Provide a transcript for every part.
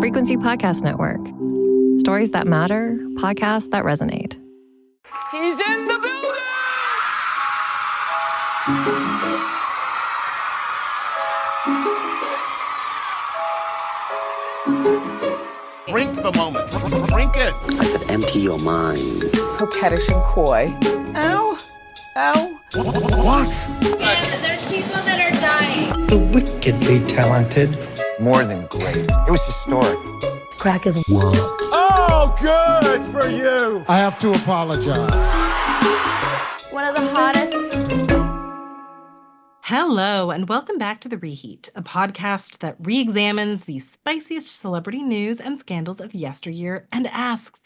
Frequency Podcast Network. Stories that matter, podcasts that resonate. He's in the building! Drink the moment. Drink it. I said empty your mind. Coquettish and coy. Ow. Ow. What? And there's people that are dying. The wickedly talented. More than great. It was historic. Crack is Wow. Oh, good for you. I have to apologize. One of the hottest. Hello, and welcome back to The Reheat, a podcast that re-examines the spiciest celebrity news and scandals of yesteryear and asks,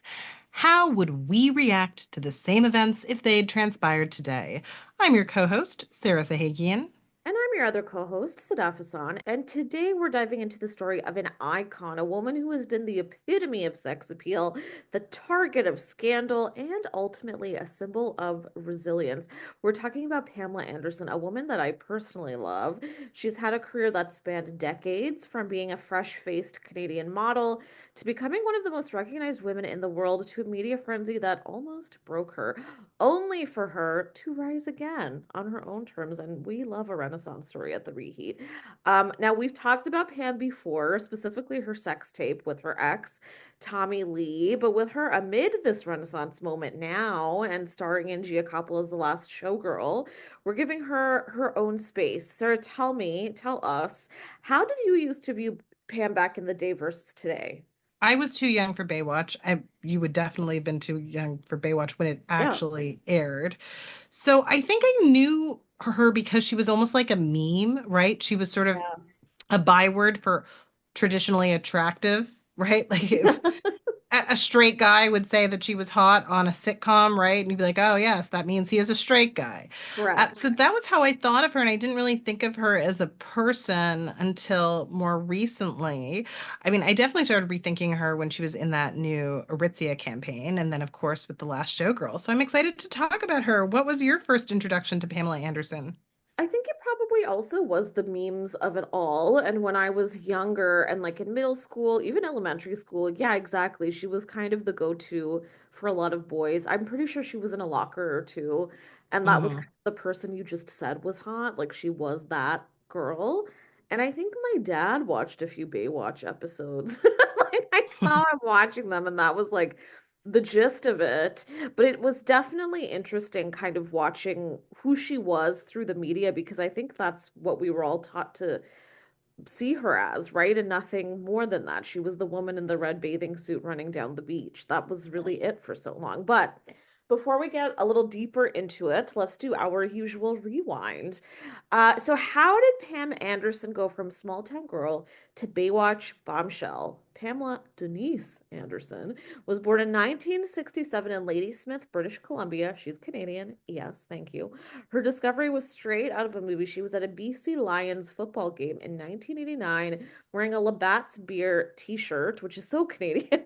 how would we react to the same events if they'd transpired today? I'm your co-host, Sarah Sahagian. And I'm your other co-host, Sadaf Hassan, and today we're diving into the story of an icon, a woman who has been the epitome of sex appeal, the target of scandal, and ultimately a symbol of resilience. We're talking about Pamela Anderson, a woman that I personally love. She's had a career that spanned decades, from being a fresh-faced Canadian model to becoming one of the most recognized women in the world, to a media frenzy that almost broke her, only for her to rise again on her own terms. And we love a Renaissance story at The Reheat. Now, we've talked about Pam before, specifically her sex tape with her ex, Tommy Lee, but with her amid this Renaissance moment now and starring in Gia as The Last Showgirl, we're giving her her own space. Sarah, tell us, how did you used to view Pam back in the day versus today? I was too young for Baywatch. You would definitely have been too young for Baywatch when it actually aired. So I think I knew her because she was almost like a meme, right? She was sort of a byword for traditionally attractive, right? Like if a straight guy would say that she was hot on a sitcom, right? And you'd be like, oh, yes, that means he is a straight guy. Correct. So that was how I thought of her. And I didn't really think of her as a person until more recently. I mean, I definitely started rethinking her when she was in that new Aritzia campaign. And then, of course, with The Last Showgirl. So I'm excited to talk about her. What was your first introduction to Pamela Anderson? I think it probably also was the memes of it all. And when I was younger and like in middle school, even elementary school, yeah, exactly. She was kind of the go-to for a lot of boys. I'm pretty sure she was in a locker or two. And that was the person you just said was hot. Like she was that girl. And I think my dad watched a few Baywatch episodes. Like I saw him watching them, and that was like the gist of it. But it was definitely interesting kind of watching who she was through the media, because I think that's what we were all taught to see her as, right? And nothing more than that. She was the woman in the red bathing suit running down the beach. That was really it for so long. But before we get a little deeper into it, let's do our usual rewind. So how did Pam Anderson go from small town girl to Baywatch bombshell? Pamela Denise Anderson was born in 1967 in Ladysmith, British Columbia. She's Canadian. Yes, thank you. Her discovery was straight out of a movie. She was at a BC Lions football game in 1989 wearing a Labatt's beer t-shirt, which is so Canadian,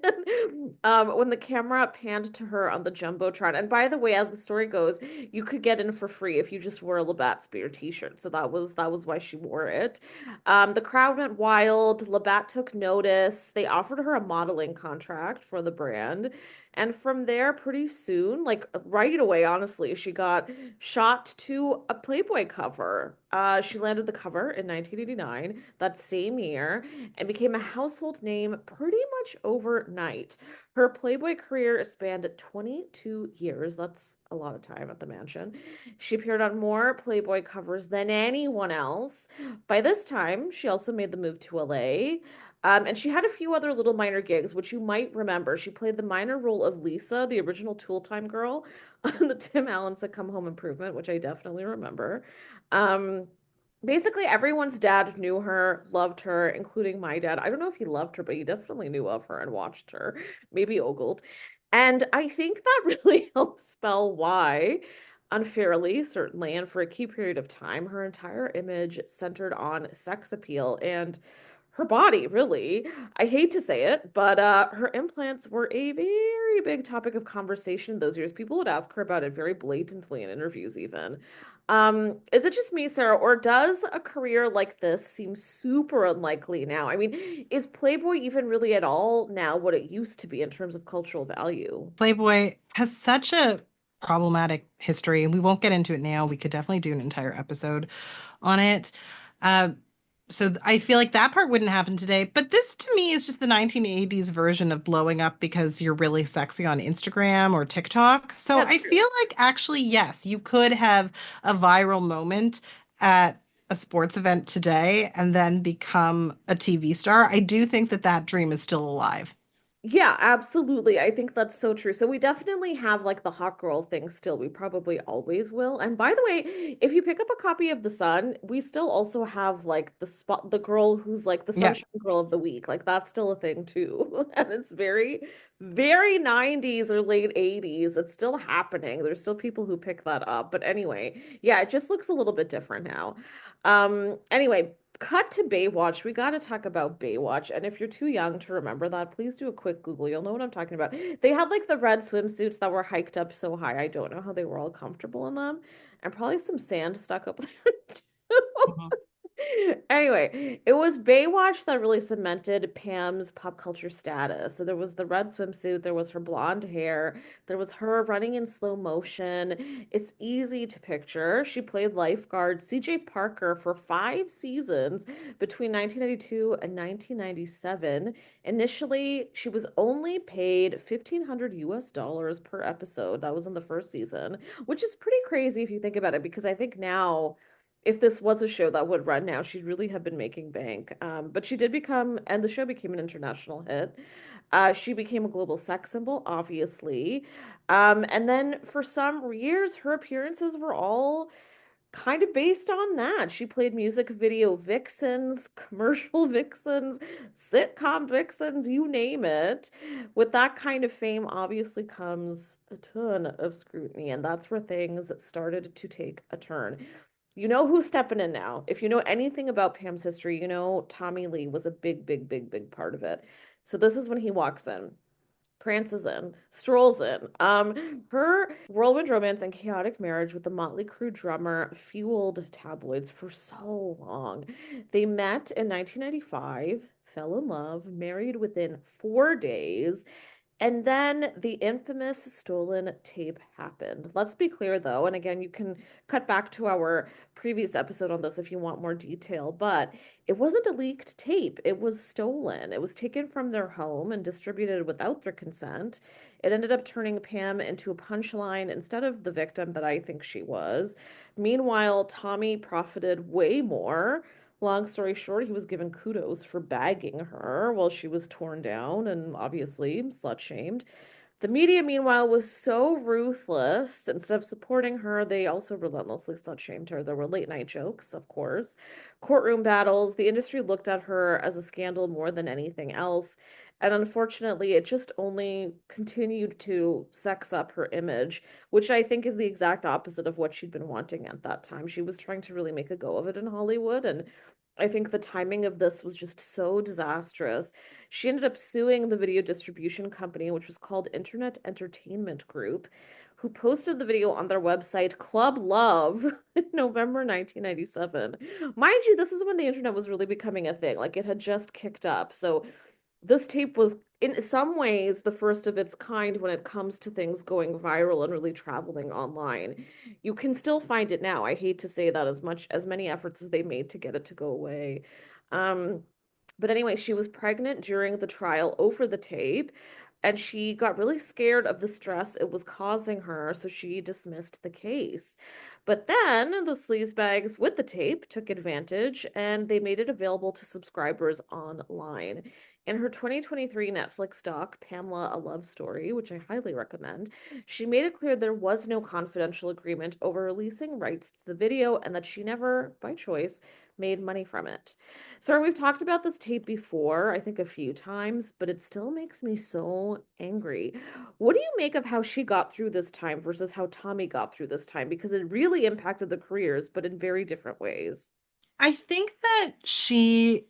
when the camera panned to her on the Jumbotron. And by the way, as the story goes, you could get in for free if you just wore a Labatt's beer t-shirt. So that was why she wore it. The crowd went wild. Labatt took notice. They offered her a modeling contract for the brand. And from there, pretty soon, like right away, honestly, she got shot to a Playboy cover. She landed the cover in 1989, that same year, and became a household name pretty much overnight. Her Playboy career spanned 22 years. That's a lot of time at the mansion. She appeared on more Playboy covers than anyone else. By this time, she also made the move to LA. And she had a few other little minor gigs, which you might remember. She played the minor role of Lisa, the original Tool Time girl, on the Tim Allen sitcom Home Improvement, which I definitely remember. Basically, everyone's dad knew her, loved her, including my dad. I don't know if he loved her, but he definitely knew of her and watched her, maybe ogled. And I think that really helps spell why, unfairly, certainly, and for a key period of time, her entire image centered on sex appeal and her body, really. I hate to say it, but her implants were a very big topic of conversation those years. People would ask her about it very blatantly in interviews even. Is it just me, Sarah, or does a career like this seem super unlikely now? I mean, is Playboy even really at all now what it used to be in terms of cultural value? Playboy has such a problematic history, and we won't get into it now. We could definitely do an entire episode on it. Uh, I feel like that part wouldn't happen today. But this to me is just the 1980s version of blowing up because you're really sexy on Instagram or TikTok. So That's I true. feel like actually, yes, you could have a viral moment at a sports event today and then become a TV star. I do think that that dream is still alive. Yeah, absolutely. I think that's so true. So we definitely have like the hot girl thing still. We probably always will. And by the way, if you pick up a copy of The Sun, we still also have like the girl who's like the Yeah. sunshine girl of the week. Like that's still a thing too. And it's very, very 90s or late 80s. It's still happening. There's still people who pick that up. But anyway, yeah, it just looks a little bit different now. Anyway, cut to Baywatch. We got to talk about Baywatch. And if you're too young to remember that, please do a quick Google. You'll know what I'm talking about. They had like the red swimsuits that were hiked up so high. I don't know how they were all comfortable in them. And probably some sand stuck up there too. Mhm. Anyway, it was Baywatch that really cemented Pam's pop culture status. So there was the red swimsuit, there was her blonde hair, there was her running in slow motion. It's easy to picture. She played lifeguard CJ Parker for 5 seasons between 1992 and 1997. Initially, she was only paid 1,500 US dollars per episode. That was in the first season, which is pretty crazy if you think about it, because I think now if this was a show that would run now, she'd really have been making bank. But she did become, and the show became an international hit. She became a global sex symbol, obviously. And then for some years, her appearances were all kind of based on that. She played music video vixens, commercial vixens, sitcom vixens, you name it. With that kind of fame, obviously comes a ton of scrutiny, and that's where things started to take a turn. You know who's stepping in now. If you know anything about Pam's history, you know Tommy Lee was a big, big, big, big part of it. So this is when he walks in, prances in, strolls in. Her whirlwind romance and chaotic marriage with the Motley Crue drummer fueled tabloids for so long. They met in 1995, fell in love, married within 4 days, and then the infamous stolen tape happened. Let's be clear though, and again, you can cut back to our previous episode on this if you want more detail, but it wasn't a leaked tape. It was stolen. It was taken from their home and distributed without their consent. It ended up turning Pam into a punchline instead of the victim that I think she was. Meanwhile, Tommy profited way more. Long story short, he was given kudos for bagging her while she was torn down and obviously slut shamed. The media, meanwhile, was so ruthless. Instead of supporting her, they also relentlessly slut shamed her. There were late night jokes, of course, courtroom battles. The industry looked at her as a scandal more than anything else. And unfortunately, it just only continued to sex up her image, which I think is the exact opposite of what she'd been wanting at that time. She was trying to really make a go of it in Hollywood, and I think the timing of this was just so disastrous. She ended up suing the video distribution company, which was called Internet Entertainment Group, who posted the video on their website, Club Love, in November 1997. Mind you, this is when the internet was really becoming a thing. Like it had just kicked up. So this tape was in some ways the first of its kind when it comes to things going viral and really traveling online. You can still find it now. I hate to say that as many efforts as they made to get it to go away. Um, but anyway, she was pregnant during the trial over the tape, and she got really scared of the stress it was causing her, so she dismissed the case. But then the sleazebags with the tape took advantage and they made it available to subscribers online. In her 2023 Netflix doc, Pamela, A Love Story, which I highly recommend, she made it clear there was no confidential agreement over releasing rights to the video and that she never, by choice, made money from it. Sarah, we've talked about this tape before, I think a few times, but it still makes me so angry. What do you make of how she got through this time versus how Tommy got through this time? Because it really impacted the careers, but in very different ways. I think that she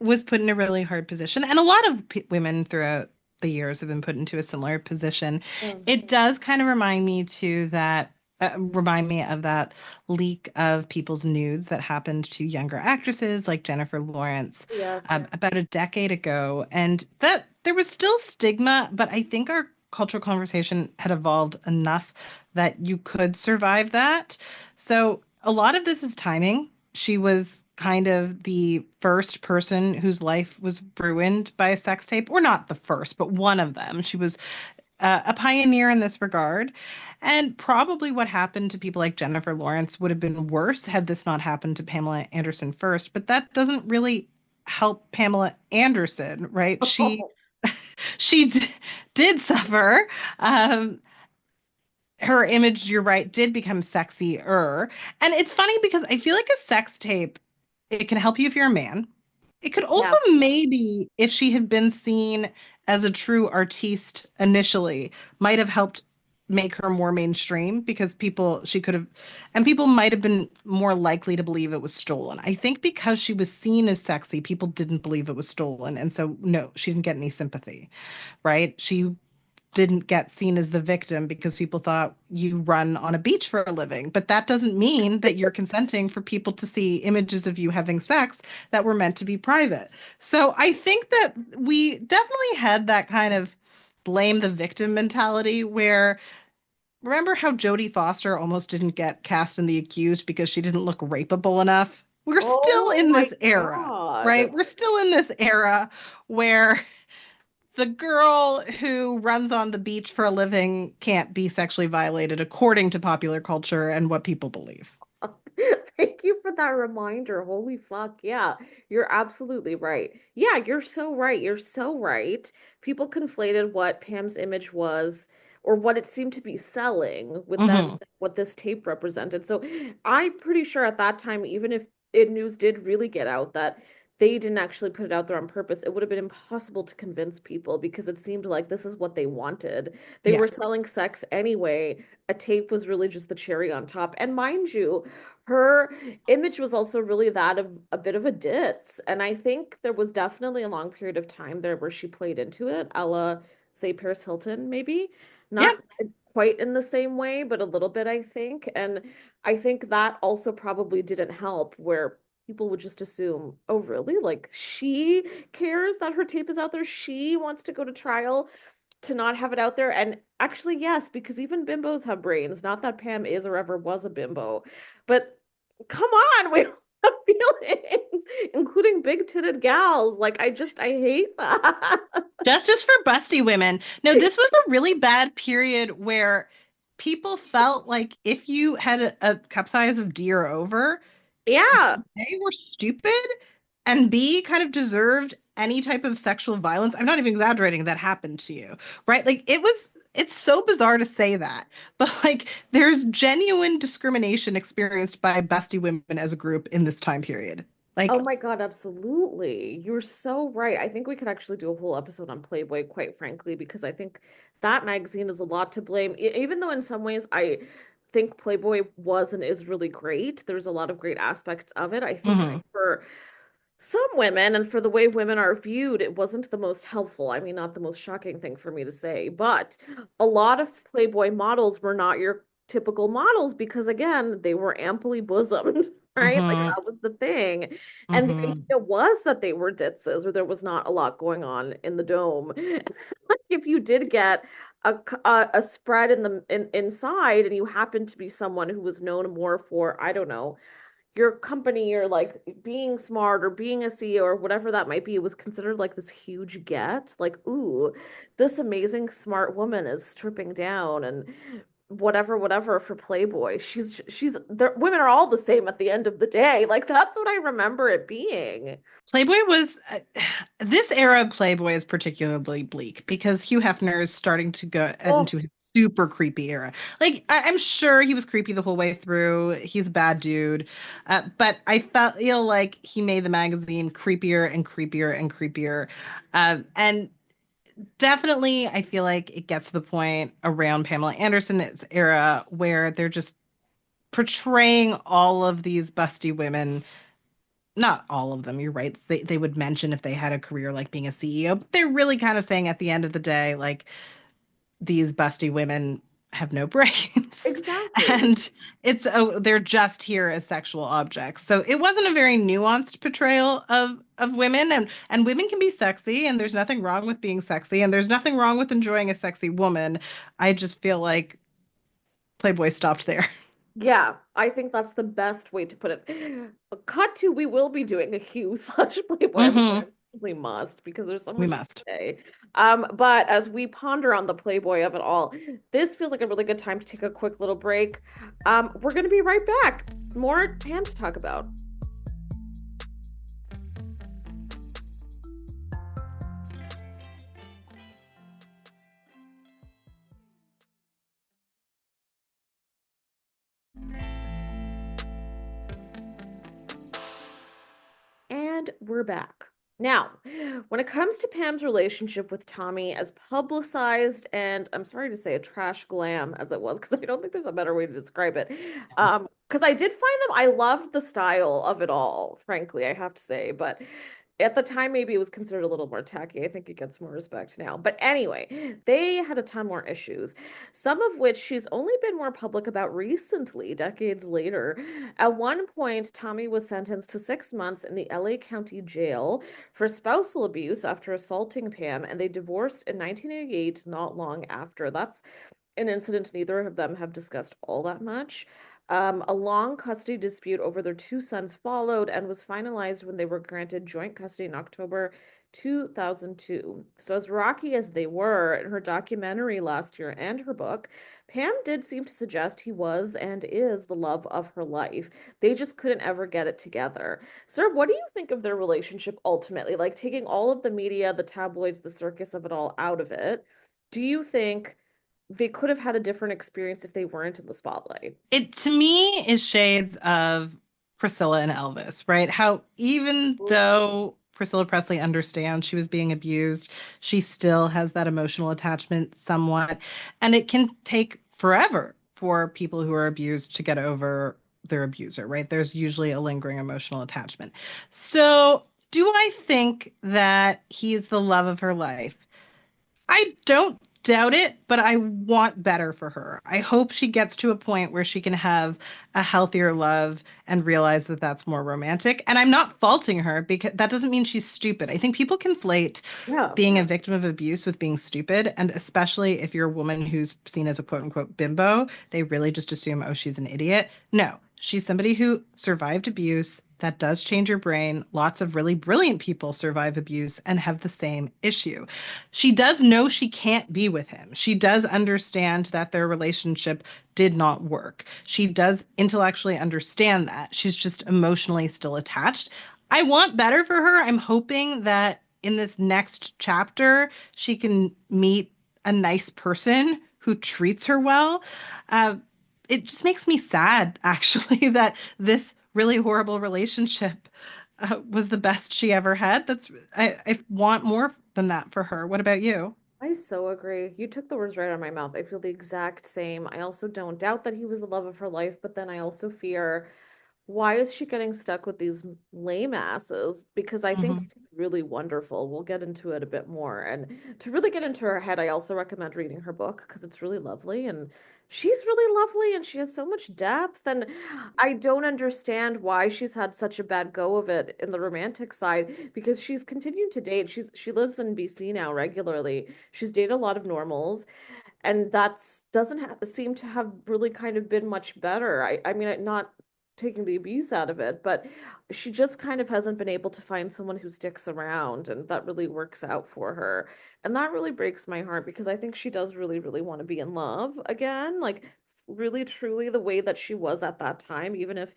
was put in a really hard position, and a lot of women throughout the years have been put into a similar position. Mm. It does kind of remind me too that remind me of that leak of people's nudes that happened to younger actresses like Jennifer Lawrence Yes. about a decade ago. And that there was still stigma, but I think our cultural conversation had evolved enough that you could survive that. So a lot of this is timing. She was kind of the first person whose life was ruined by a sex tape, or not the first, but one of them. She was a pioneer in this regard. And probably what happened to people like Jennifer Lawrence would have been worse had this not happened to Pamela Anderson first. But that doesn't really help Pamela Anderson, right? She did suffer. Um, Her image, you're right, did become sexier. And it's funny because I feel like a sex tape, it can help you if you're a man. It could also Yeah. maybe, if she had been seen as a true artiste initially, might have helped make her more mainstream because she could have, and people might have been more likely to believe it was stolen. I think because she was seen as sexy, people didn't believe it was stolen. And so, no, she didn't get any sympathy, right? She didn't get seen as the victim because people thought you run on a beach for a living. But that doesn't mean that you're consenting for people to see images of you having sex that were meant to be private. So I think that we definitely had that kind of blame the victim mentality where remember how Jodie Foster almost didn't get cast in The Accused because she didn't look rapeable enough? We're still Oh in my this era, God. right? We're still in this era where the girl who runs on the beach for a living can't be sexually violated according to popular culture and what people believe. Thank you for that reminder. Holy fuck. Yeah, you're absolutely right. Yeah, you're so right. You're so right. People conflated what Pam's image was or what it seemed to be selling with then Hmm. what this tape represented. So I'm pretty sure at that time, even if it news did really get out that they didn't actually put it out there on purpose, it would have been impossible to convince people because it seemed like this is what they wanted. They Yeah. were selling sex anyway. A tape was really just the cherry on top. And mind you, her image was also really that of a bit of a ditz. And I think there was definitely a long period of time there where she played into it, a la, say, Paris Hilton, maybe. Yeah. Not quite in the same way, but a little bit, I think. And I think that also probably didn't help, where people would just assume, oh, really? Like, she cares that her tape is out there. She wants to go to trial to not have it out there. And actually, yes, because even bimbos have brains. Not that Pam is or ever was a bimbo, but come on, we have feelings, including big-titted gals. Like, I hate that. Justice for busty women. No, this was a really bad period where people felt like if you had a cup size of D or over, Yeah. A, were stupid, and B, kind of deserved any type of sexual violence. I'm not even exaggerating, that happened to you, right? Like it's so bizarre to say that, but like there's genuine discrimination experienced by busty women as a group in this time period. Oh Like, my God, absolutely. You're so right. I think we could actually do a whole episode on Playboy, quite frankly, because I think that magazine is a lot to blame. Even though in some ways I think Playboy was and is really great, there's a lot of great aspects of it. I think mhm, for some women and for the way women are viewed, it wasn't the most helpful. I mean, not the most shocking thing for me to say, but a lot of Playboy models were not your typical models because, again, they were amply bosomed, right? Like mhm, that was the thing. And the mhm. idea was that they were ditzes or there was not a lot going on in the dome. Like if you did get a spread inside and you happened to be someone who was known more for, I don't know, your company or like being smart or being a CEO or whatever that might be, it was considered like this huge get. Like, ooh, this amazing smart woman is stripping down and whatever for Playboy. Women are all the same at the end of the day. Like that's what I remember it being. Playboy was this era of Playboy is particularly bleak because Hugh Hefner is starting to go Oh, into his super creepy era. Like I'm sure he was creepy the whole way through. He's a bad dude, but I feel like he made the magazine creepier and creepier and creepier, and definitely I feel like it gets to the point around Pamela Anderson's era where they're just portraying all of these busty women, not all of them, you're right. They would mention if they had a career like being a CEO, but they're really kind of saying at the end of the day, like these busty women have no brains. exactly. and they're just here as sexual objects. So it wasn't a very nuanced portrayal of women, and women can be sexy, and there's nothing wrong with being sexy, and there's nothing wrong with enjoying a sexy woman. I just feel like Playboy stopped there. Yeah, I think that's the best way to put it. Cut to, we will be doing a Hugh slash Playboy episode. We must, because there's so We much to must. say. But as we ponder on the Playboy of it all, this feels like a really good time to take a quick little break. We're going to be right back. More Pam to talk about. And we're back. Now, when it comes to Pam's relationship with Tommy, as publicized and I'm sorry to say a trash glam as it was, because I don't think there's a better way to describe it. Because I did find them, I loved the style of it all, frankly, I have to say, but at the time maybe it was considered a little more tacky. I think it gets more respect now. But anyway, they had a ton more issues, some of which she's only been more public about recently, decades later. At one point, Tommy was sentenced to 6 months in the LA County Jail for spousal abuse after assaulting Pam, and they divorced in 1988, not long after. That's an incident neither of them have discussed all that much. A long custody dispute over their two sons followed and was finalized when they were granted joint custody in October 2002. So, as rocky as they were in her documentary last year and her book, Pam did seem to suggest he was and is the love of her life. They just couldn't ever get it together. Sir, what do you think of their relationship ultimately? Like, taking all of the media, the tabloids, the circus of it all out of it, do you think they could have had a different experience if they weren't in the spotlight? It to me is shades of Priscilla and Elvis, right? How even though Priscilla Presley understands she was being abused, she still has that emotional attachment somewhat. And it can take forever for people who are abused to get over their abuser, right? There's usually a lingering emotional attachment. So, do I think that he's the love of her life? I don't doubt it, but I want better for her. I hope she gets to a point where she can have a healthier love and realize that that's more romantic. And I'm not faulting her because that doesn't mean she's stupid. I think people conflate being a victim of abuse with being stupid. And especially if you're a woman who's seen as a quote unquote bimbo, they really just assume, oh, she's an idiot. No, she's somebody who survived abuse. That does change your brain. Lots of really brilliant people survive abuse and have the same issue. She does know she can't be with him. She does understand that their relationship did not work. She does intellectually understand that. She's just emotionally still attached. I want better for her. I'm hoping that in this next chapter, she can meet a nice person who treats her well. It just makes me sad, actually, that this really horrible relationship was the best she ever had. I want more than that for her. What about you? I so agree. You took the words right out of my mouth. I feel the exact same. I also don't doubt that he was the love of her life, but then I also fear, why is she getting stuck with these lame asses? Because I think Mhm. she's really wonderful. We'll get into it a bit more. And to really get into her head, I also recommend reading her book because it's really lovely and she's really lovely and she has so much depth. And I don't understand why she's had such a bad go of it in the romantic side because she's continued to date. She lives in BC now regularly. She's dated a lot of normals and that's doesn't seem to have really kind of been much better. I mean, not taking the abuse out of it, but she just kind of hasn't been able to find someone who sticks around and that really works out for her. And that really breaks my heart because I think she does really, really want to be in love again, like really truly the way that she was at that time, even if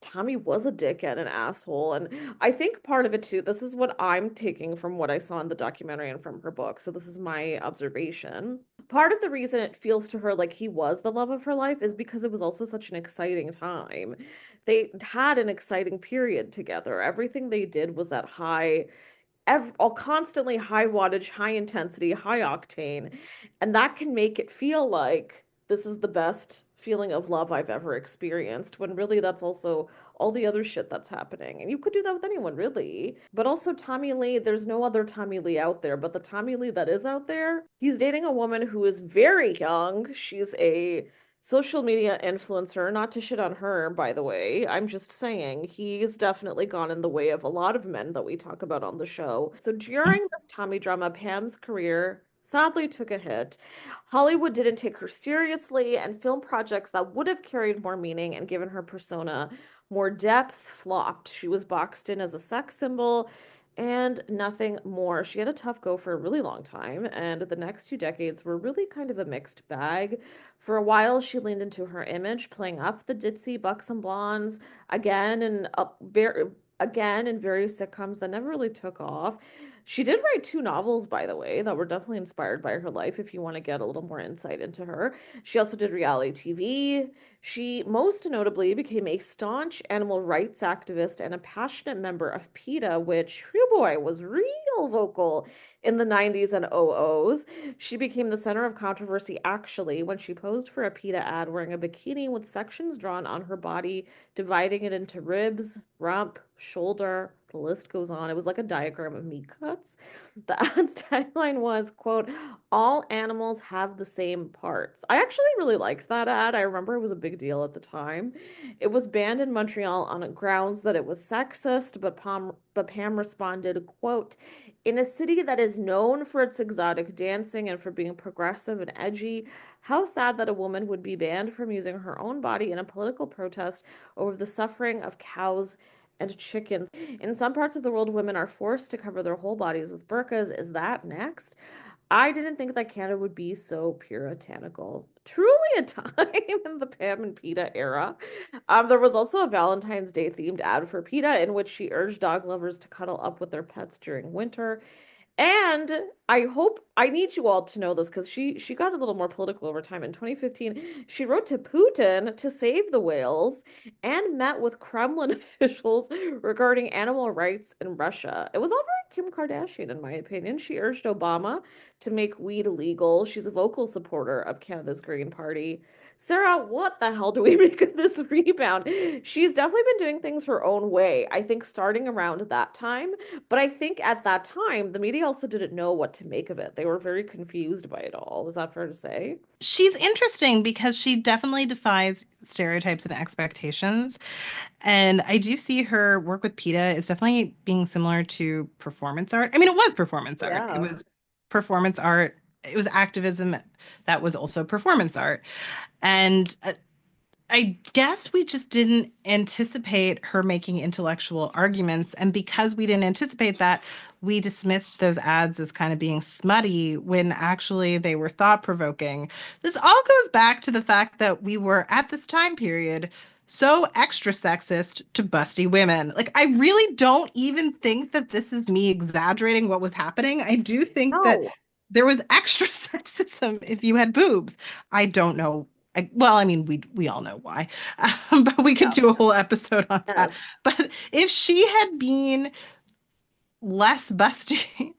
Tommy was a dick and an asshole. And I think part of it too, this is what I'm taking from what I saw in the documentary and from her book. So this is my observation. Part of the reason it feels to her like he was the love of her life is because it was also such an exciting time. They had an exciting period together. Everything they did was at all constantly high wattage, high intensity, high octane. And that can make it feel like this is the best feeling of love I've ever experienced, when really that's also all the other shit that's happening. And you could do that with anyone, really. But also, Tommy Lee, there's no other Tommy Lee out there. But the Tommy Lee that is out there, he's dating a woman who is very young. She's a social media influencer, not to shit on her, by the way. I'm just saying he's definitely gone in the way of a lot of men that we talk about on the show. So during the Tommy drama, Pam's career sadly took a hit. Hollywood didn't take her seriously, and film projects that would have carried more meaning and given her persona more depth flopped. She was boxed in as a sex symbol and nothing more. She had a tough go for a really long time, and the next 2 decades were really kind of a mixed bag. For a while, she leaned into her image, playing up the ditzy buxom blondes again and again in various sitcoms that never really took off. She did write 2 novels, by the way, that were definitely inspired by her life if you want to get a little more insight into her. She also did reality TV. She most notably became a staunch animal rights activist and a passionate member of PETA, which, whew boy, was real vocal in the 90s and 00s. She became the center of controversy actually when she posed for a PETA ad wearing a bikini with sections drawn on her body, dividing it into ribs, rump, shoulder. The list goes on. It was like a diagram of meat cuts. The ad's tagline was, quote, all animals have the same parts. I actually really liked that ad. I remember it was a big deal at the time. It was banned in Montreal on grounds that it was sexist, but Pam responded, quote, in a city that is known for its exotic dancing and for being progressive and edgy, how sad that a woman would be banned from using her own body in a political protest over the suffering of cows and chickens. In some parts of the world, women are forced to cover their whole bodies with burqas. Is that next? I didn't think that Canada would be so puritanical. Truly a time in the Pam and PETA era. There was also a Valentine's Day themed ad for PETA in which she urged dog lovers to cuddle up with their pets during winter. And I need you all to know this because she got a little more political over time. In 2015, she wrote to Putin to save the whales and met with Kremlin officials regarding animal rights in Russia. It was all very Kim Kardashian, in my opinion. She urged Obama to make weed illegal. She's a vocal supporter of Canada's Green Party. Sarah, what the hell do we make of this rebound? She's definitely been doing things her own way. I think starting around that time, but I think at that time, the media also didn't know what to make of it. They were very confused by it all. Is that fair to say? She's interesting because she definitely defies stereotypes and expectations. And I do see her work with PETA is definitely being similar to performance art. I mean, it was performance art. It Yeah. was performance art. It was activism that was also performance art. And I guess we just didn't anticipate her making intellectual arguments. And because we didn't anticipate that, we dismissed those ads as kind of being smutty when actually they were thought-provoking. This all goes back to the fact that we were at this time period so extra sexist to busty women. Like, I really don't even think that this is me exaggerating what was happening. I do think that No. there was extra sexism if you had boobs. I don't know. Well, I mean, we all know why, but we could Yeah. do a whole episode on that. Yes. But if she had been less busty,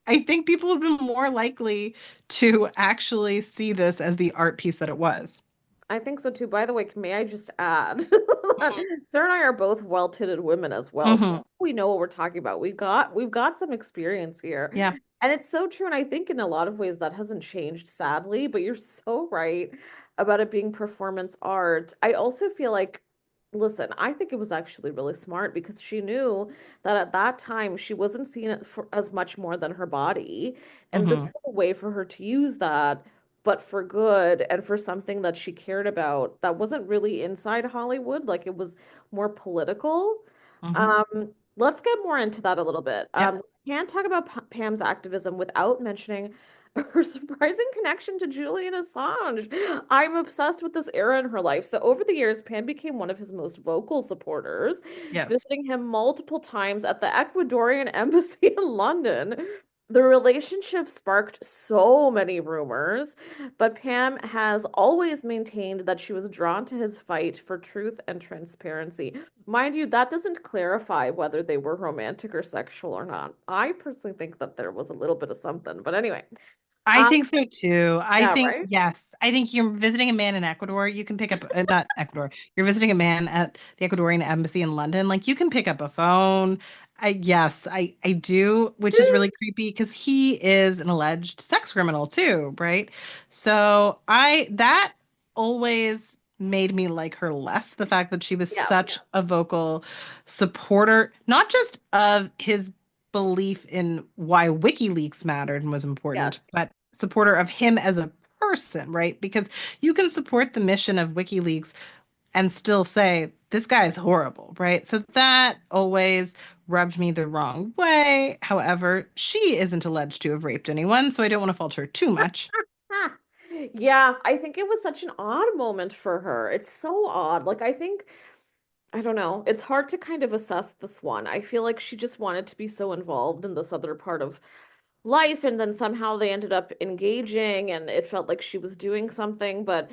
I think people would have been more likely to actually see this as the art piece that it was. I think so too. By the way, may I just add Mhm. that Sarah and I are both well-titted women as well. So Mhm. we know what we're talking about. We've got some experience here. Yeah. And it's so true. And I think in a lot of ways that hasn't changed, sadly, but you're so right about it being performance art. I also feel like, listen, I think it was actually really smart because she knew that at that time she wasn't seeing it for as much more than her body. And this Mhm. was a way for her to use that but for good and for something that she cared about that wasn't really inside Hollywood, like it was more political. Mhm. Let's get more into that a little bit. Yep. Can't talk about Pam's activism without mentioning her surprising connection to Julian Assange. I'm obsessed with this era in her life. So over the years, Pam became one of his most vocal supporters, Yes. visiting him multiple times at the Ecuadorian embassy in London. The relationship sparked so many rumors, but Pam has always maintained that she was drawn to his fight for truth and transparency. Mind you, that doesn't clarify whether they were romantic or sexual or not. I personally think that there was a little bit of something, but anyway. I Um, think so too. I yeah, think, right? yes. I think you're visiting a man in Ecuador. You can pick up, not Ecuador, you're visiting a man at the Ecuadorian embassy in London. Like, you can pick up a phone. Yes, I do, which is really creepy because he is an alleged sex criminal too, right? So that always made me like her less. The fact that she was Yeah. such a vocal supporter, not just of his belief in why WikiLeaks mattered and was important, Yes. but supporter of him as a person, right? Because you can support the mission of WikiLeaks and still say, this guy is horrible, right? So that always rubbed me the wrong way. However, she isn't alleged to have raped anyone, so I don't want to fault her too much. Ah. Yeah, I think it was such an odd moment for her. It's so odd. Like, I don't know. It's hard to kind of assess this one. I feel like she just wanted to be so involved in this other part of life, and then somehow they ended up engaging, and it felt like she was doing something, but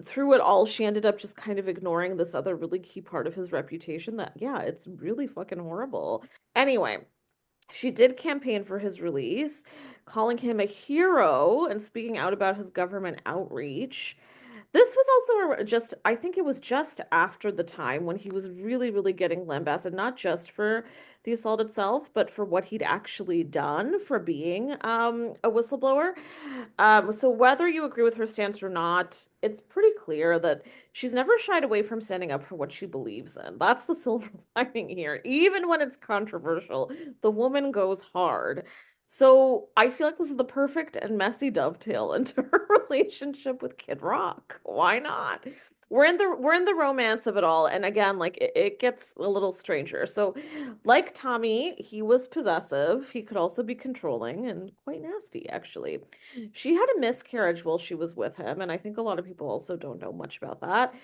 through it all, she ended up just kind of ignoring this other really key part of his reputation that, yeah, it's really fucking horrible. Anyway, she did campaign for his release, calling him a hero and speaking out about his government outreach. This was also just, I think it was just after the time when he was really, really getting lambasted, not just for the assault itself, but for what he'd actually done for being a whistleblower. So whether you agree with her stance or not, it's pretty clear that she's never shied away from standing up for what she believes in. That's the silver lining here. Even when it's controversial, the woman goes hard. So I feel like this is the perfect and messy dovetail into her relationship with Kid Rock. Why not? We're in the romance of it all, and again, like it gets a little stranger. So, like Tommy, he was possessive. He could also be controlling and quite nasty, actually. She had a miscarriage while she was with him, and I think a lot of people also don't know much about that.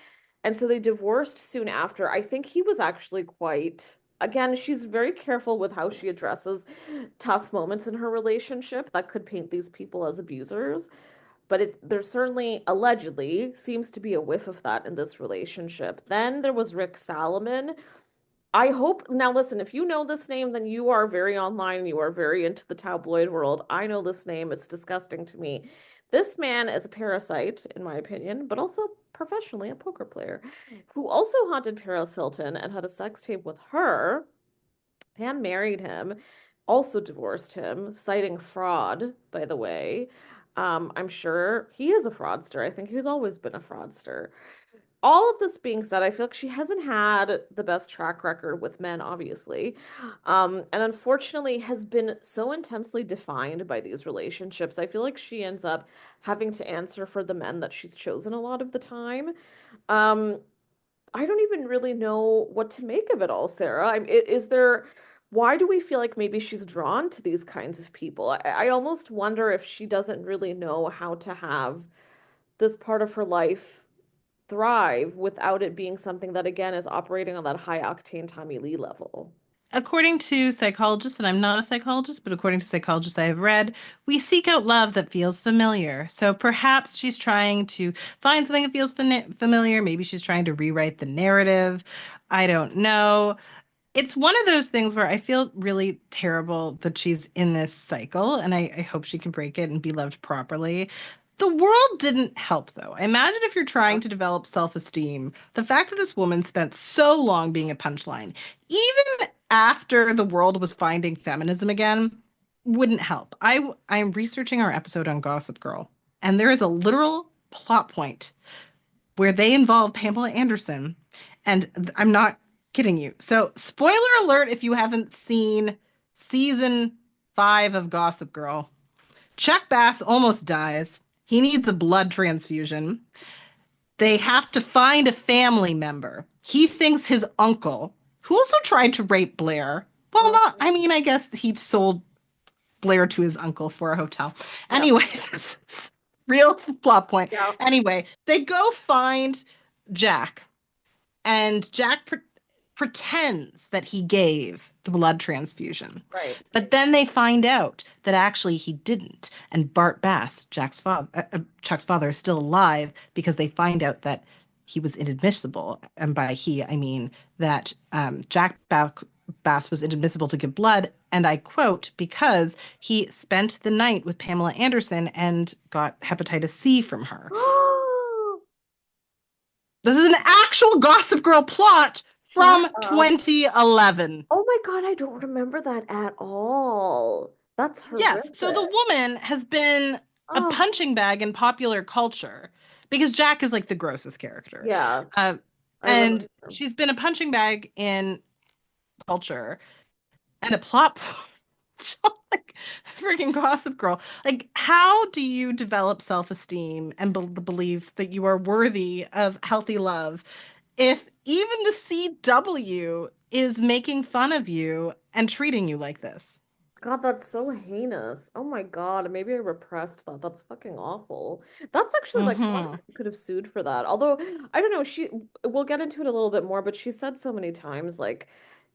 And so they divorced soon after. I think he was actually quite, again, she's very careful with how she addresses tough moments in her relationship that could paint these people as abusers. But there certainly allegedly seems to be a whiff of that in this relationship. Then there was Rick Salomon. I hope now listen, if you know this name, then you are very online, you are very into the tabloid world. I know this name, it's disgusting to me. This man is a parasite, in my opinion, but also professionally a poker player who also haunted Paris Hilton and had a sex tape with her. Pam married him, also divorced him, citing fraud, by the way. I'm sure he is a fraudster. I think he's always been a fraudster. All of this being said, I feel like she hasn't had the best track record with men, obviously, and unfortunately has been so intensely defined by these relationships. I feel like she ends up having to answer for the men that she's chosen a lot of the time. Um, I don't even really know what to make of it all, Sarah. Why do we feel like maybe she's drawn to these kinds of people? I almost wonder if she doesn't really know how to have this part of her life thrive without it being something that, again, is operating on that high octane Tommy Lee level. According to psychologists, and I'm not a psychologist, but according to psychologists I have read, we seek out love that feels familiar. So perhaps she's trying to find something that feels familiar. Maybe she's trying to rewrite the narrative. I don't know. It's one of those things where I feel really terrible that she's in this cycle, and I hope she can break it and be loved properly. The world didn't help, though. Imagine if you're trying to develop self-esteem. The fact that this woman spent so long being a punchline, even after the world was finding feminism again, wouldn't help. I'm researching our episode on Gossip Girl, and there is a literal plot point where they involve Pamela Anderson, and I'm not kidding you. So, spoiler alert if you haven't seen season 5 of Gossip Girl. Chuck Bass almost dies. He needs a blood transfusion. They have to find a family member. He thinks his uncle, who also tried to rape Blair. Well, not, I mean, I guess he sold Blair to his uncle for a hotel. Anyway, real plot point. Yeah. Anyway, they go find Jack, and Jack pretends that he gave the blood transfusion. Right. But then they find out that actually he didn't. And Bart Bass, Chuck's father, is still alive because they find out that he was inadmissible. And by he, I mean that Jack Bass was inadmissible to give blood. And I quote, because he spent the night with Pamela Anderson and got hepatitis C from her. This is an actual Gossip Girl plot from 2011. Oh my God, I don't remember that at all. That's horrific. Yes, so the woman has been a punching bag in popular culture because Jack is like the grossest character. Yeah, I And remember. she's been a punching bag in culture and a plot point. Like freaking Gossip Girl. Like, how do you develop self-esteem and the belief that you are worthy of healthy love if even the CW is making fun of you and treating you like this? God, that's so heinous. Oh my God, maybe I repressed that. That's fucking awful. That's actually like Mm-hmm. could have sued for that. Although I don't know, we'll get into it a little bit more, but she said so many times like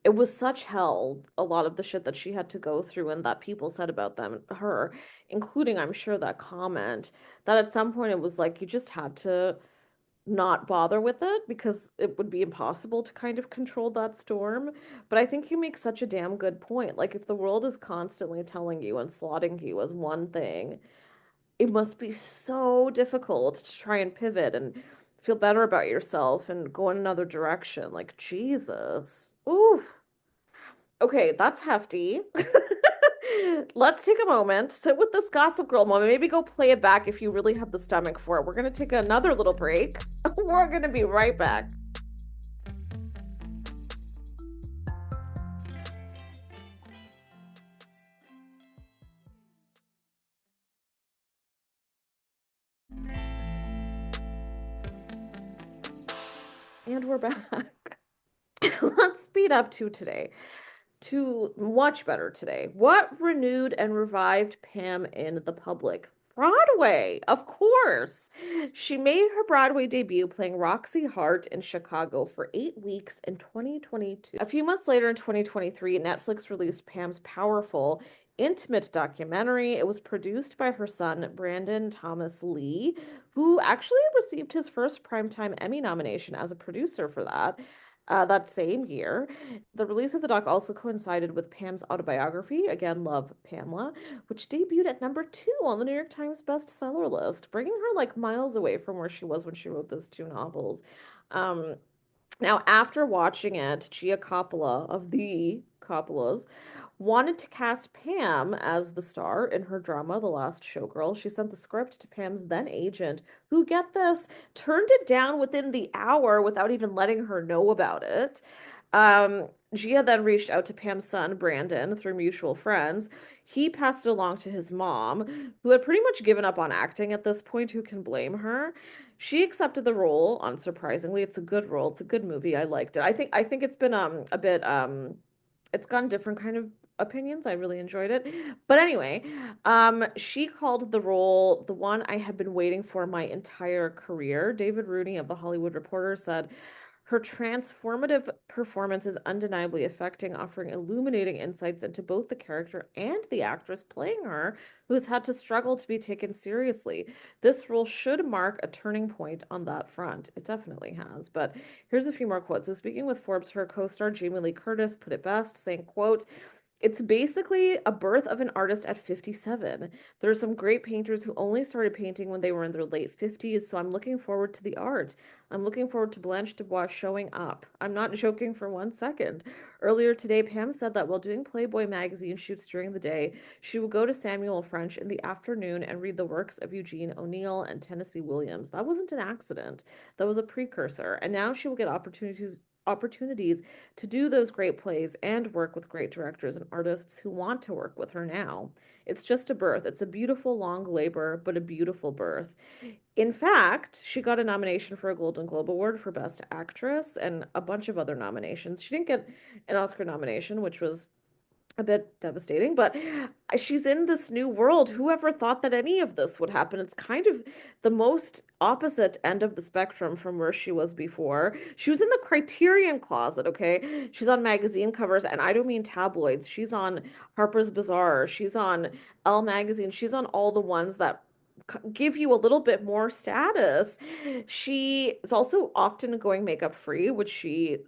it was such hell, a lot of the shit that she had to go through and that people said about her, including I'm sure that comment, that at some point it was like you just had to not bother with it because it would be impossible to kind of control that storm. But I think you make such a damn good point. Like, if the world is constantly telling you and slotting you as one thing, it must be so difficult to try and pivot and feel better about yourself and go in another direction. Like, Jesus. Ooh. Okay, that's hefty. Let's take a moment, sit with this Gossip Girl moment, maybe go play it back if you really have the stomach for it. We're going to take another little break. We're going to be right back. And we're back. Let's speed up to today. To much better today. What renewed and revived Pam in the public? Broadway, of course. She made her Broadway debut playing Roxy Hart in Chicago for 8 weeks in 2022. A few months later in 2023, Netflix released Pam's powerful, intimate documentary. It was produced by her son, Brandon Thomas Lee, who actually received his first Primetime Emmy nomination as a producer for that same year. The release of the doc also coincided with Pam's autobiography, again, Love, Pamela, which debuted at #2 on the New York Times bestseller list, bringing her like miles away from where she was when she wrote those two novels. Um, Now, after watching it, Gia Coppola of the Coppolas wanted to cast Pam as the star in her drama, The Last Showgirl. She sent the script to Pam's then agent, who, get this, turned it down within the hour without even letting her know about it. Gia then reached out to Pam's son, Brandon, through mutual friends. He passed it along to his mom, who had pretty much given up on acting at this point. Who can blame her? She accepted the role, unsurprisingly. It's a good role. It's a good movie. I liked it. I think it's been a bit it's gotten different kind of opinions. I really enjoyed it. But anyway, she called the role the one I have been waiting for my entire career. David Rooney of The Hollywood Reporter said her transformative performance is undeniably affecting, offering illuminating insights into both the character and the actress playing her, who's had to struggle to be taken seriously. This role should mark a turning point on that front. It definitely has. But here's a few more quotes. So speaking with Forbes, her co-star Jamie Lee Curtis put it best, saying, quote, "It's basically a birth of an artist at 57. There are some great painters who only started painting when they were in their late 50s, so I'm looking forward to the art. I'm looking forward to Blanche Dubois showing up. I'm not joking for 1 second." Earlier today, Pam said that while doing Playboy magazine shoots during the day, she will go to Samuel French in the afternoon and read the works of Eugene O'Neill and Tennessee Williams. That wasn't an accident. That was a precursor. And now she will get opportunities to do those great plays and work with great directors and artists who want to work with her now. It's just a birth. It's a beautiful long labor, but a beautiful birth. In fact, she got a nomination for a Golden Globe Award for Best Actress and a bunch of other nominations. She didn't get an Oscar nomination, which was a bit devastating, but she's in this new world. Whoever thought that any of this would happen? It's kind of the most opposite end of the spectrum from where she was before. She was in the Criterion Closet, okay? She's on magazine covers, and I don't mean tabloids. She's on Harper's Bazaar. She's on Elle Magazine. She's on all the ones that give you a little bit more status. She is also often going makeup free, which she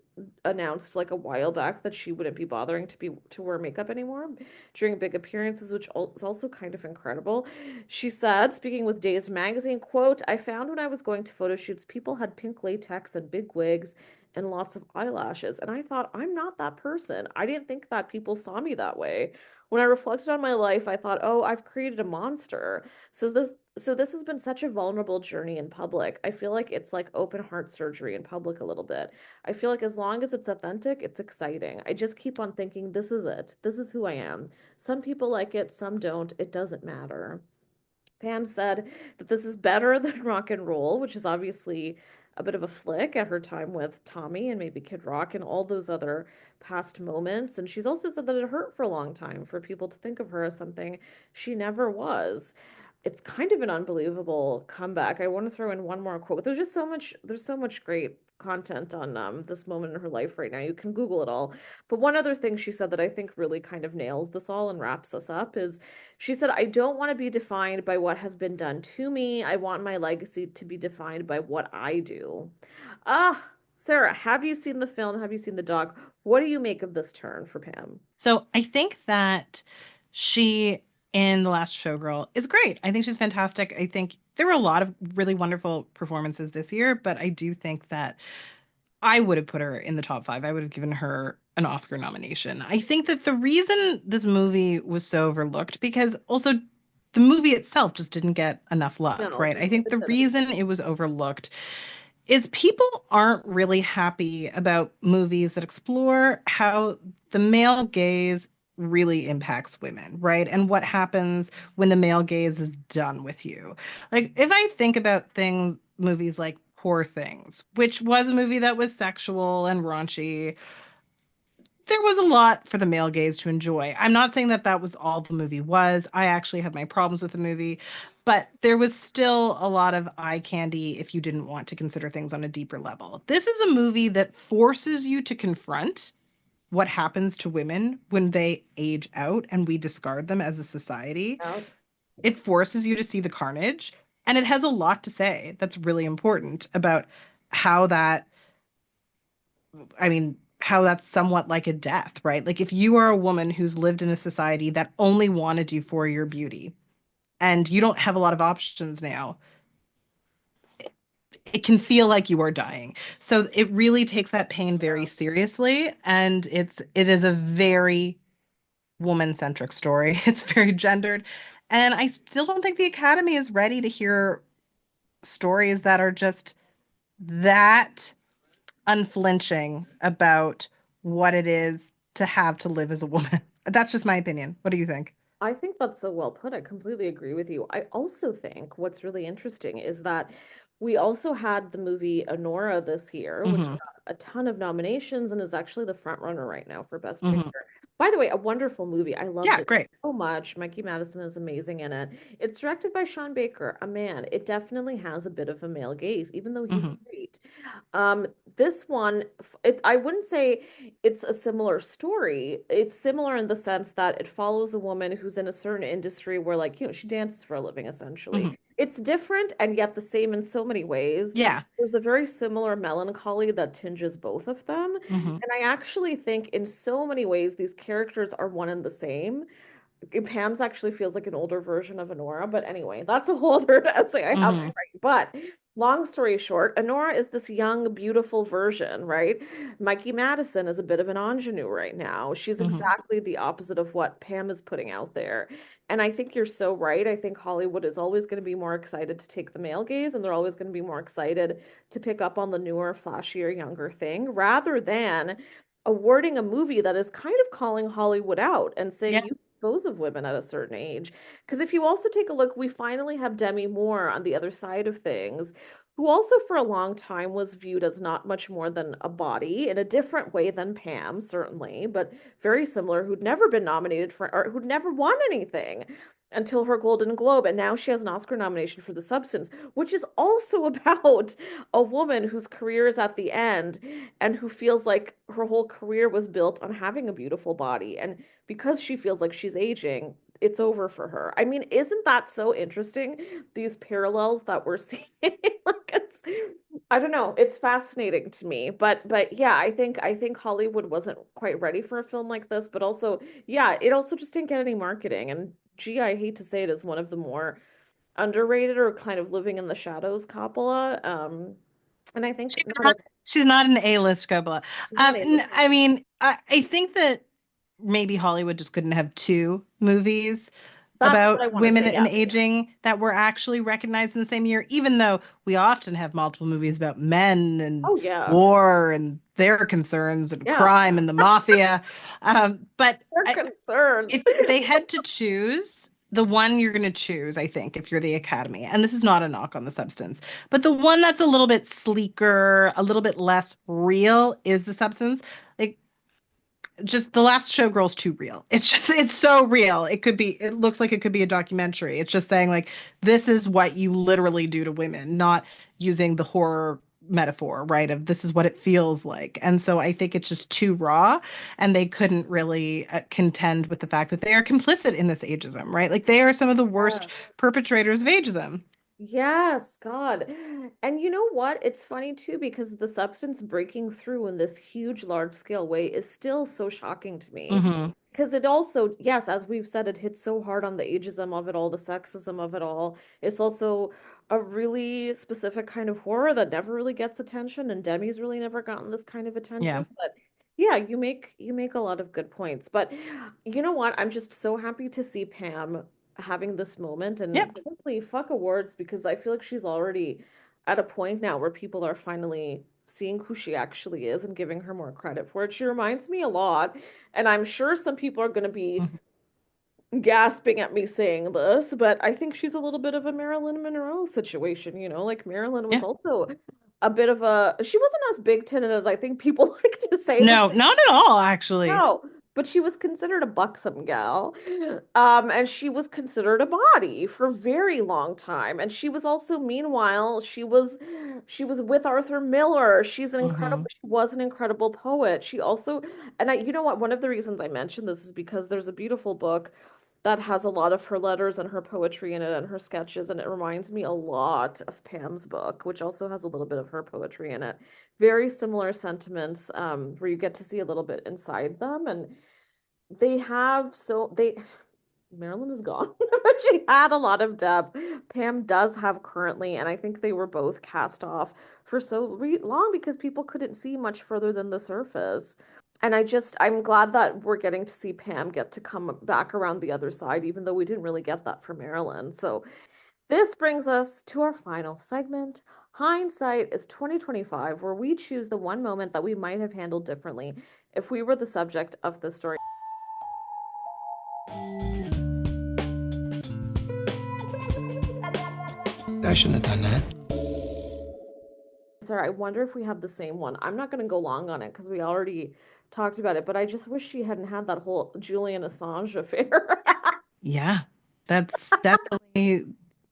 announced like a while back that she wouldn't be bothering to wear makeup anymore during big appearances, which is also kind of incredible. She said, speaking with Dazed magazine, quote, "I found when I was going to photo shoots, people had pink latex and big wigs and lots of eyelashes. And I thought, I'm not that person. I didn't think that people saw me that way. When I reflected on my life, I thought, oh, I've created a monster. So this has been such a vulnerable journey in public. I feel like it's like open heart surgery in public a little bit. I feel like as long as it's authentic, it's exciting. I just keep on thinking, this is it. This is who I am. Some people like it, some don't. It doesn't matter. Pam said that this is better than rock and roll, which is obviously a bit of a flick at her time with Tommy and maybe Kid Rock and all those other past moments. And she's also said that it hurt for a long time for people to think of her as something she never was. It's kind of an unbelievable comeback. I want to throw in one more quote. There's so much great content on this moment in her life right now. You can Google it all. But one other thing she said that I think really kind of nails this all and wraps us up is she said, I don't want to be defined by what has been done to me. I want my legacy to be defined by what I do. Ah, Sarah, have you seen the film? Have you seen the doc? What do you make of this turn for Pam? So I think that she in The Last Showgirl is great. I think she's fantastic. I think there were a lot of really wonderful performances this year, but I do think that I would have put her in the top five. I would have given her an Oscar nomination. I think that the reason this movie was so overlooked, because also the movie itself just didn't get enough love, No, right? I think it the didn't. reason it was overlooked is people aren't really happy about movies that explore how the male gaze really impacts women, right? And what happens when the male gaze is done with you. Like if I think about movies like Poor Things, which was a movie that was sexual and raunchy, there was a lot for the male gaze to enjoy. I'm not saying that that was all the movie was. I actually had my problems with the movie, but there was still a lot of eye candy if you didn't want to consider things on a deeper level. This is a movie that forces you to confront what happens to women when they age out and we discard them as a society. Yeah. It forces you to see the carnage, and it has a lot to say that's really important about how that I mean, how that's somewhat like a death, right? Like if you are a woman who's lived in a society that only wanted you for your beauty and you don't have a lot of options now, it can feel like you are dying. So it really takes that pain very seriously, and it is a very woman-centric story. It's very gendered, and I still don't think the Academy is ready to hear stories that are just that unflinching about what it is to live as a woman. That's just my opinion. What do you think? I think that's so well put. I completely agree with you. I also think what's really interesting is that we also had the movie Honora this year, which Hmm. got a ton of nominations and is actually the front runner right now for Best Hmm. Picture. By the way, a wonderful movie. I loved Yeah, it great. so much. Mikey Madison is amazing in it. It's directed by Sean Baker, a man. It definitely has a bit of a male gaze, even though he's Hmm. great. This one, I wouldn't say it's a similar story. It's similar in the sense that it follows a woman who's in a certain industry where, like, she dances for a living, essentially. Hmm. It's different and yet the same in so many ways. Yeah. There's a very similar melancholy that tinges both of them. Hmm. And I actually think in so many ways these characters are one and the same. Pam's actually feels like an older version of Honora, but anyway, that's a whole other essay I have to Hmm. write. But long story short, Honora is this young, beautiful version, right? Mikey Madison is a bit of an ingenue right now. She's Hmm. exactly the opposite of what Pam is putting out there. And I think you're so right. I think Hollywood is always going to be more excited to take the male gaze, and they're always going to be more excited to pick up on the newer, flashier, younger thing rather than awarding a movie that is kind of calling Hollywood out and saying Yeah. you dispose of women at a certain age. Because if you also take a look, we finally have Demi Moore on the other side of things, who also for a long time was viewed as not much more than a body in a different way than Pam, certainly, but very similar, who'd never been nominated for or who'd never won anything until her Golden Globe. And now she has an Oscar nomination for The Substance, which is also about a woman whose career is at the end and who feels like her whole career was built on having a beautiful body. And because she feels like she's aging, it's over for her. I mean, isn't that so interesting? These parallels that we're seeing. Like it's I don't know, it's fascinating to me. But yeah, I think Hollywood wasn't quite ready for a film like this, but also yeah, it also just didn't get any marketing. And gee, I hate to say it as one of the more underrated or kind of living in the shadows Coppola. And I think She's not not, she's not an A-list Coppola. she's not able to. I mean, I think that maybe Hollywood just couldn't have two movies That's what about I want to women say. and Yeah. aging that were actually recognized in the same year, even though we often have multiple movies about men and Oh yeah. war and their concerns and Yeah. crime and the mafia. But They're concerns. if they had to choose, the one you're going to choose, I think, if you're the Academy, and this is not a knock on the substance, but the one that's a little bit sleeker, a little bit less real is the substance. Like, just the last showgirl's too real. It's so real. It looks like it could be a documentary. It's just saying like this is what you literally do to women, not using the horror metaphor, right? Of this is what it feels like. And so I think it's just too raw and they couldn't really contend with the fact that they are complicit in this ageism, right? Like they are some of the worst perpetrators of ageism. Yes, God. And you know what? It's funny too because the substance breaking through in this huge, large scale way is still so shocking to me. Mm-hmm. Because it also, yes, as we've said, it hits so hard on the ageism of it all, the sexism of it all. It's also a really specific kind of horror that never really gets attention, and Demi's really never gotten this kind of Yeah. attention. But yeah, you make a lot of good points. But you know what? I'm just so happy to see Pam having this moment and Yep. hopefully fuck awards because I feel like she's already at a point now where people are finally seeing who she actually is and giving her more credit for it. She reminds me a lot, and I'm sure some people are going to be Mhm. gasping at me saying this, but I think she's a little bit of a Marilyn Monroe situation, like Marilyn was Yeah. also a bit of she wasn't as big-titted as I think people like to say, but No, not at all, actually. no, but she was considered a buxom gal. And she was considered a body for a very long time. And she was also, meanwhile, she was with Arthur Miller. Hmm. She was an incredible poet. She also, and you know what, one of the reasons I mentioned this is because there's a beautiful book that has a lot of her letters and her poetry in it and her sketches, and it reminds me a lot of Pam's book, which also has a little bit of her poetry in it. Very similar sentiments, where you get to see a little bit inside them, and they have so they Marilyn is gone, but she had a lot of depth. Pam does have currently, and I think they were both cast off for so long because people couldn't see much further than the surface. And I'm glad that we're getting to see Pam get to come back around the other side, even though we didn't really get that for Marilyn. So this brings us to our final segment. Hindsight is 2025, where we choose the one moment that we might have handled differently if we were the subject of the story. I shouldn't have done that. Sorry, I wonder if we have the same one. I'm not going to go long on it because we already talked about it, but I just wish she hadn't had that whole Julian Assange affair. Yeah, that's definitely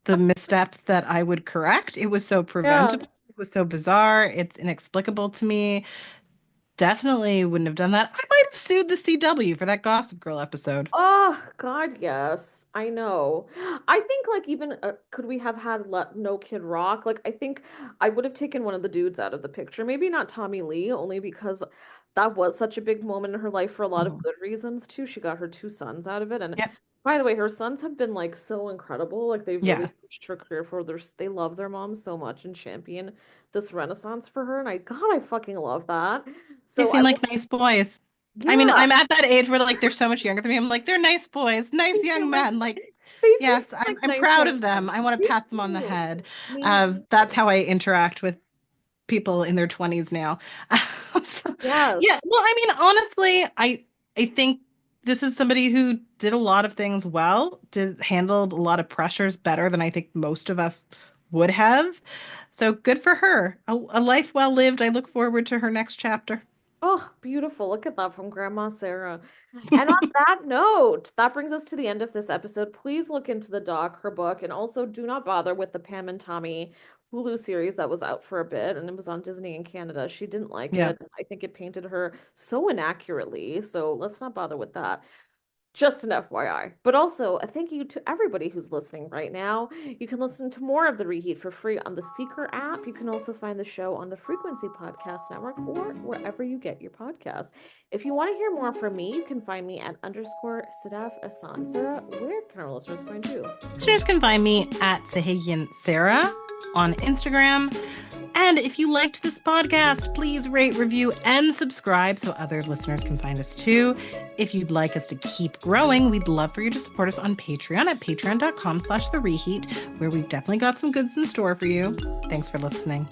the misstep that I would correct. It was so Yeah. preventable. It was so bizarre. It's inexplicable to me. Definitely wouldn't have done that. I might have sued the CW for that Gossip Girl episode. Oh, God, yes. I know. I think, like, even could we have had No Kid Rock? Like, I think I would have taken one of the dudes out of the picture. Maybe not Tommy Lee, only because that was such a big moment in her life for a lot of Mhm. good reasons, too. She got her two sons out of it. And Yeah, by the way, her sons have been, like, so incredible. Like, they've really yeah. pushed her career forward. They love their mom so much and champion this renaissance for her. And God, I fucking love that. They So seem like nice boys. I mean, yeah. I'm at that age where like they're so much younger than me. I'm like, they're nice boys, nice They young seem like men. Like, they do yes, seem I'm like I'm nice proud young of them. men. I want to Me pat them on the too. head. Me That's too. how I interact with people in their 20s now. So, yeah, Yes. well, I mean, honestly, I think this is somebody who did a lot of things well, did handled a lot of pressures better than I think most of us would have. So good for her. A life well lived. I look forward to her next chapter. Oh, beautiful. Look at that from Grandma Sarah. And on that note, that brings us to the end of this episode. Please look into the doc, her book, and also do not bother with the Pam and Tommy Hulu series that was out for a bit and it was on Disney in Canada. She didn't like Yeah. it. I think it painted her so inaccurately. So let's not bother with that. Just an FYI. But also, a thank you to everybody who's listening right now. You can listen to more of The Reheat for free on the Seeker app. You can also find the show on the Frequency Podcast Network or wherever you get your podcasts. If you want to hear more from me, you can find me at _Sadaf Asan. Sarah, where can our listeners find you? Listeners can find me at Sahagian Sarah on Instagram. And if you liked this podcast, please rate, review, and subscribe so other listeners can find us too. If you'd like us to keep growing, we'd love for you to support us on Patreon at patreon.com/thereheat, where we've definitely got some goods in store for you. Thanks for listening.